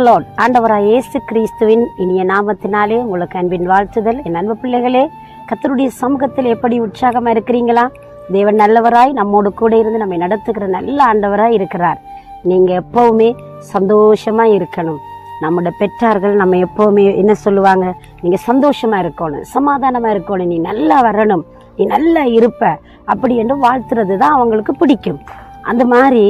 Lord. ஆண்டவராய் இயேசு கிறிஸ்துவின் இனிய நாமத்தினாலே உங்களுக்கு அன்பின் வாழ்த்துதல். என் அன்பு பிள்ளைகளே, கர்த்தருடைய சமூகத்தில் எப்படி உற்சாகமா இருக்கிறீங்களா? தேவன் நல்லவராய் நம்மோடு கூட இருந்து நம்மை நடத்துகிற நல்ல ஆண்டவராய் இருக்கிறார். நீங்க எப்பவுமே சந்தோஷமா இருக்கணும். நம்மளோட பெற்றார்கள் நம்ம எப்பவுமே என்ன சொல்லுவாங்க? நீங்க சந்தோஷமா இருக்கணும், சமாதானமா இருக்கணும், நீ நல்லா வரணும், நீ நல்லா இருப்ப அப்படி என்று வாழ்த்துறது தான் அவங்களுக்கு பிடிக்கும். அந்த மாதிரி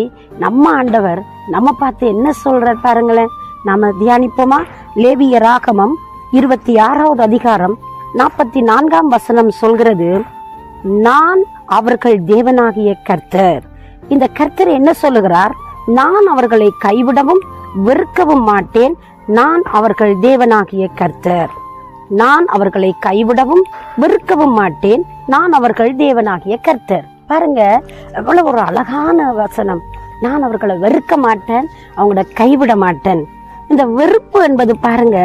நம்ம ஆண்டவர் நம்ம பார்த்து என்ன சொல்றார் பாருங்களேன். நாம தியானிப்போமா? லேவியராகமம் 26வது அதிகாரம் 44ஆம் வசனம் சொல்கிறது, நான் அவர்கள் தேவனாகிய கர்த்தர். இந்த கர்த்தர் என்ன சொல்லுகிறார்? நான் அவர்களை கைவிடவும் வெறுக்கவும் மாட்டேன். நான் அவர்கள் தேவனாகிய கர்த்தர். நான் அவர்களை கைவிடவும் வெறுக்கவும் மாட்டேன். நான் அவர்கள் தேவனாகிய கர்த்தர். பாருங்க, எவ்வளவு ஒரு அழகான வசனம். நான் அவர்களை வெறுக்க மாட்டேன், அவங்கள கைவிட மாட்டேன். இந்த வெறுப்பு என்பது பாருங்க,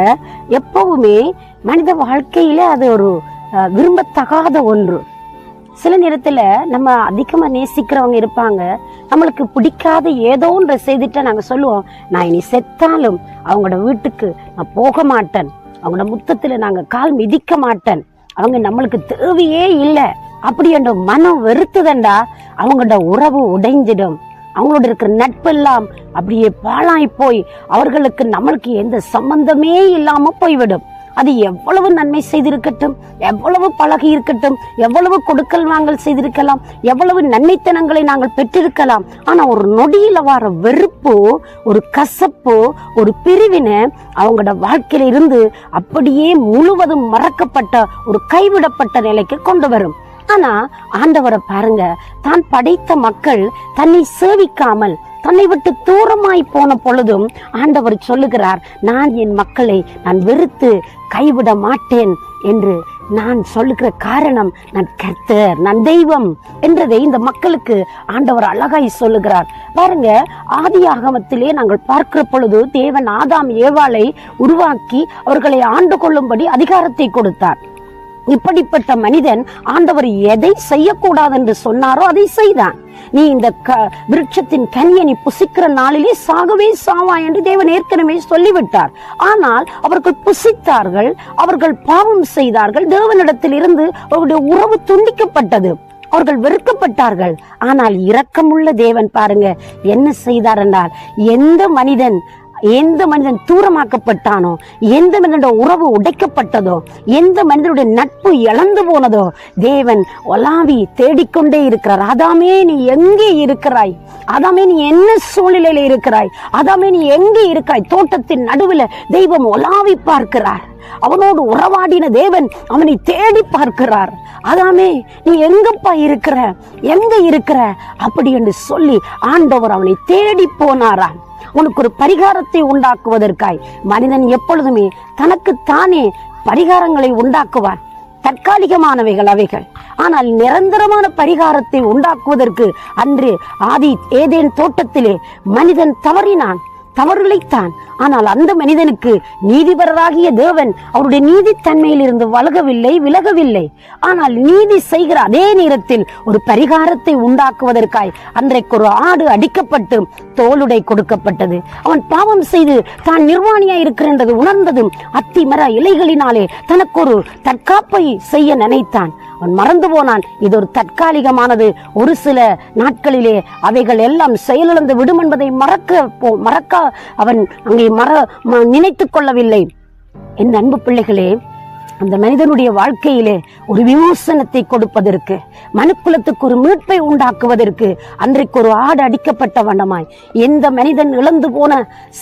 எப்பவுமே மனித வாழ்க்கையில அது ஒரு விரும்பத்தகாத ஒன்று. சில நேரத்துல நம்ம அதிகமா நேசிக்கிறவங்க இருப்பாங்க, நம்மளுக்கு பிடிக்காத ஏதோ ஒன்று செய்துட்டு நாங்க சொல்லுவோம், நான் இனி செத்தாலும் அவங்களோட வீட்டுக்கு நான் போக மாட்டேன், அவங்களோட முத்தத்துல நாங்க கால் மிதிக்க மாட்டேன், அவங்க நம்மளுக்கு தேவையே இல்லை அப்படி என்ற மனம் வெறுத்துதண்டா அவங்களோட உறவு உடைஞ்சிடும். அவங்களோட இருக்கிற நட்பெல்லாம் அப்படியே பாழாய் போய் அவர்களுக்கு நம்மளுக்கு எந்த சம்பந்தமே இல்லாம போய்விடும். அது எவ்வளவு நன்மை செய்திருக்கட்டும், எவ்வளவு பழகி இருக்கட்டும், எவ்வளவு கொடுக்கல் வாங்கல் செய்திருக்கலாம், எவ்வளவு நன்மைத்தனங்களை நாங்கள் பெற்றிருக்கலாம், ஆனா ஒரு நொடியில வர வெறுப்பு, ஒரு கசப்பு, ஒரு பிரிவினை அவங்களோட வாழ்க்கையில இருந்து அப்படியே முழுவதும் மறக்கப்பட்ட ஒரு கைவிடப்பட்ட நிலைக்கு கொண்டு வரும். ஆனா ஆண்டவரை பாருங்க, தான் படைத்த மக்கள் தன்னை சேவிக்காமல் தன்னை விட்டு தூரமாய் போன பொழுதும் ஆண்டவர் சொல்லுகிறார், நான் என் மக்களை நான் வெறுத்து கைவிட மாட்டேன் என்று நான் சொல்லுகிற காரணம், நான் கர்த்தர், நான் தெய்வம் என்றதை இந்த மக்களுக்கு ஆண்டவர் அழகாய் சொல்லுகிறார். பாருங்க, ஆதி ஆகமத்திலே நாங்கள் பார்க்கிற பொழுது தேவன் ஆதாம் ஏவாளை உருவாக்கி அவர்களை ஆண்டு கொள்ளும்படி அதிகாரத்தை கொடுத்தார். இப்படிப்பட்ட மனிதன் ஆண்டவர் எதை செய்யக்கூடாது என்று சொன்னாரோ அதை செய்தான். நீ இந்த விருட்சத்தின் கனியை நீ புசிக்கிற நாளிலே சாகவே சாவா என்று தேவன் ஏற்கனவே சொல்லிவிட்டார். ஆனால் அவர்கள் புசித்தார்கள், அவர்கள் பாவம் செய்தார்கள், தேவனிடத்தில் இருந்து அவருடைய உறவு துண்டிக்கப்பட்டது, அவர்கள் வெறுக்கப்பட்டார்கள். ஆனால் இரக்கமுள்ள தேவன் பாருங்க என்ன செய்தார் என்றால், எந்த மனிதன் தூரமாக்கப்பட்டானோ, எந்த மனிதனுடைய உறவு உடைக்கப்பட்டதோ, எந்த மனிதனுடைய நட்பு இழந்து போனதோ, தேவன் ஒலாவி தேடிக்கொண்டே இருக்கிறார். ஆதாமே நீ எங்கே இருக்கிறாய்? ஆதாமே நீ என்ன சூழ்நிலையில இருக்கிறாய்? ஆதாமே நீ எங்கே இருக்கிறாய்? தோட்டத்தின் நடுவில் தெய்வம் ஒலாவி பார்க்கிறார். அவனோடு உறவாடின தேவன் அவனை தேடி பார்க்கிறார். ஆதாமே நீ எங்கப்பா இருக்கிற, எங்க இருக்கிற அப்படி என்று சொல்லி ஆண்டவர் அவனை தேடி போனாராம். உனக்கு ஒரு பரிகாரத்தை உண்டாக்குவதற்காய் மனிதன் எப்பொழுதுமே தனக்குத்தானே பரிகாரங்களை உண்டாக்குவான். தற்காலிகமானவைகள் அவைகள். ஆனால் நிரந்தரமான பரிகாரத்தை உண்டாக்குவதற்கு அன்று ஆதி ஏதேன் தோட்டத்திலே மனிதன் தவறுழைத்தான். ஆனால் அந்த மனிதனுக்கு நீதிபரராகிய தேவன் அவருடைய நீதித்தன்மையில் இருந்து விலகவில்லை. ஆனால் நீதி செய்கிற அதே நேரத்தில் ஒரு பரிகாரத்தை உண்டாக்குவதற்காய் அன்றைக்கு ஒரு ஆடு அடிக்கப்பட்டு தோலுடை கொடுக்கப்பட்டது. அவன் பாவம் செய்து தான் நிர்வாணியா இருக்கிறது உணர்ந்ததும் அத்தி மர இலைகளினாலே தனக்கு ஒரு தற்காப்பை செய்ய நினைத்தான். அவன் மறந்து போனான், இது ஒரு தற்காலிகமானது, ஒரு சில நாட்களிலே அவைகள் எல்லாம் செயலிழந்து விடும் என்பதை மறக்க அவன் அங்கே நினைத்துக் கொள்ளவில்லை. என் அன்பு பிள்ளைகளே, அந்த மனிதனுடைய வாழ்க்கையிலே ஒரு விமோசனத்தை கொடுப்பதற்கு, மனுக்குலத்துக்கு ஒரு மீட்பை உண்டாக்குவதற்கு அன்றைக்கு ஒரு ஆடு அடிக்கப்பட்ட வண்ணமாய் எந்த மனிதன் இழந்து போன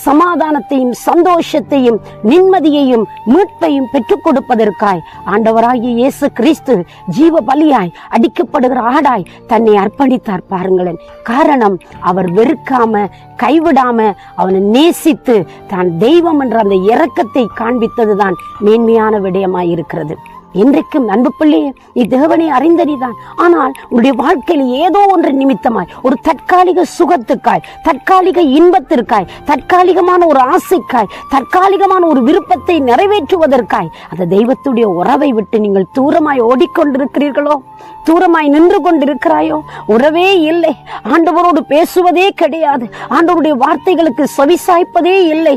சமாதானத்தையும் சந்தோஷத்தையும் நிம்மதியையும் மீட்பையும் பெற்றுக் கொடுப்பதற்காய் ஆண்டவராகிய இயேசு கிறிஸ்து ஜீவ பலியாய் அடிக்கப்படுகிற ஆடாய் தன்னை அர்ப்பணித்தார். பாருங்களேன், காரணம் அவர் வெறுக்காம கைவிடாம அவனை நேசித்து தான் தெய்வம் என்ற அந்த இரக்கத்தை காண்பித்ததுதான் மேன்மையான விடயமாய் இருக்கிறது. இன்றைக்கும் அன்பு பிள்ளையே, நீ தேவனை அறிந்தறிதான். ஆனால் உன்னுடைய வாழ்க்கையில் ஏதோ ஒன்று நிமித்தமாய், ஒரு தற்காலிக சுகத்துக்காய், தற்காலிக இன்பத்திற்காய், தற்காலிகமான ஒரு ஆசைக்காய், தற்காலிகமான ஒரு விருப்பத்தை நிறைவேற்றுவதற்காய் அந்த தெய்வத்துடைய உறவை விட்டு நீங்கள் தூரமாய் ஓடிக்கொண்டிருக்கிறீர்களோ? தூரமாய் நின்று கொண்டிருக்கிறாயோ? உறவே இல்லை, ஆண்டவரோடு பேசுவதே கிடையாது, ஆண்டவருடைய வார்த்தைகளுக்கு செவிசாய்ப்பதே இல்லை,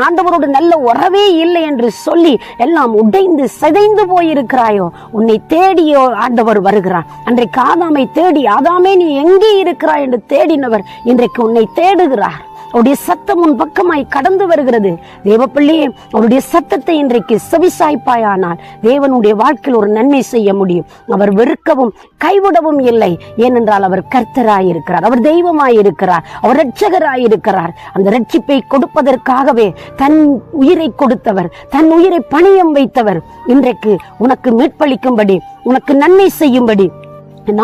ஆண்டவரோடு நல்ல உறவே இல்லை என்று சொல்லி எல்லாம் உடைந்து சிதைந்து போயிருக்கிறாயோ? உன்னை தேடியோ ஆண்டவர் வருகிறார். அன்றைக்கு ஆதாமை தேடி, ஆதாமே நீ எங்கே இருக்கிறாய் என்று தேடினவர் இன்றைக்கு உன்னை தேடுகிறார். அவருடைய சத்தம் உன் பக்கமாய் கடந்து வருகிறது. தேவ பிள்ளையே, அவருடைய சத்தத்தை இன்றைக்கு செவிசாய்ப்பாயானால் தேவனுடைய வாழ்க்கையில் ஒரு நன்மை செய்ய முடியும். அவர் வெறுக்கவும் கைவிடவும் இல்லை. ஏனென்றால் அவர் கர்த்தராயிருக்கிறார், அவர் தெய்வமாயிருக்கிறார், அவர் இரட்சகராயிருக்கிறார். அந்த இரட்சிப்பை கொடுப்பதற்காகவே தன் உயிரை கொடுத்தவர், தன் உயிரை பணியம் வைத்தவர் இன்றைக்கு உனக்கு மீட்பளிக்கும்படி, உனக்கு நன்மை செய்யும்படி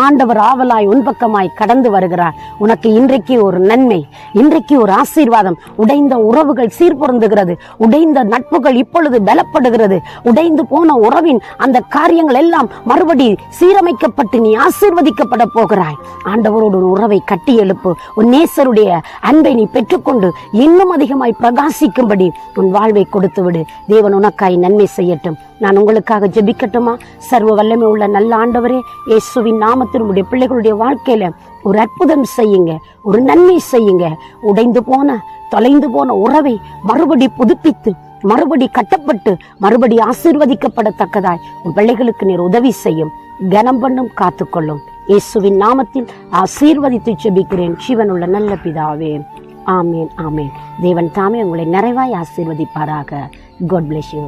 ஆண்டவர் ஆவலாய் உன் பக்கமாய் கடந்து வருகிறார். உனக்கு இன்றைக்கு ஒரு நன்மை, இன்றைக்கு ஒரு ஆசீர்வாதம். உடைந்த உறவுகள் சீர்பொருந்துகிறது, உடைந்த நட்புகள் இப்பொழுது பலப்படுகிறது. உடைந்து போன உறவின் அந்த காரியங்கள் எல்லாம் மறுபடி சீரமைக்கப்பட்டு நீ ஆசீர்வதிக்கப்பட போகிறாய். ஆண்டவரோடு ஒரு உறவை கட்டி எழுப்பு. உன் நேசருடைய அன்பை நீ பெற்றுக்கொண்டு இன்னும் அதிகமாய் பிரகாசிக்கும்படி உன் வாழ்வை கொடுத்து விடு. தேவன் உனக்காய் நன்மை செய்யட்டும். நான் உங்களுக்காக ஜெபிக்கட்டுமா? சர்வ வல்லமை உள்ள நல்ல ஆண்டவரே, இயேசுவின் நாமத்தில் உடைய பிள்ளைகளுடைய வாழ்க்கையில ஒரு அற்புதம் செய்யுங்க, ஒரு நன்மை செய்யுங்க. உடைந்து போன, தொலைந்து போன உறவை மறுபடி புதுப்பித்து, மறுபடி கட்டப்பட்டு, மறுபடி ஆசீர்வதிக்கப்படத்தக்கதாய் உன் பிள்ளைகளுக்கு நீர் உதவி செய்யும். கனம் பண்ணும், காத்துக்கொள்ளும். இயேசுவின் நாமத்தில் ஆசீர்வதித்து ஜெபிக்கிறேன் ஜீவனுள்ள நல்ல பிதாவே. ஆமேன், ஆமேன். தேவன் தாமே உங்களை நிறைவாய் ஆசீர்வதிப்பாராக. God bless you.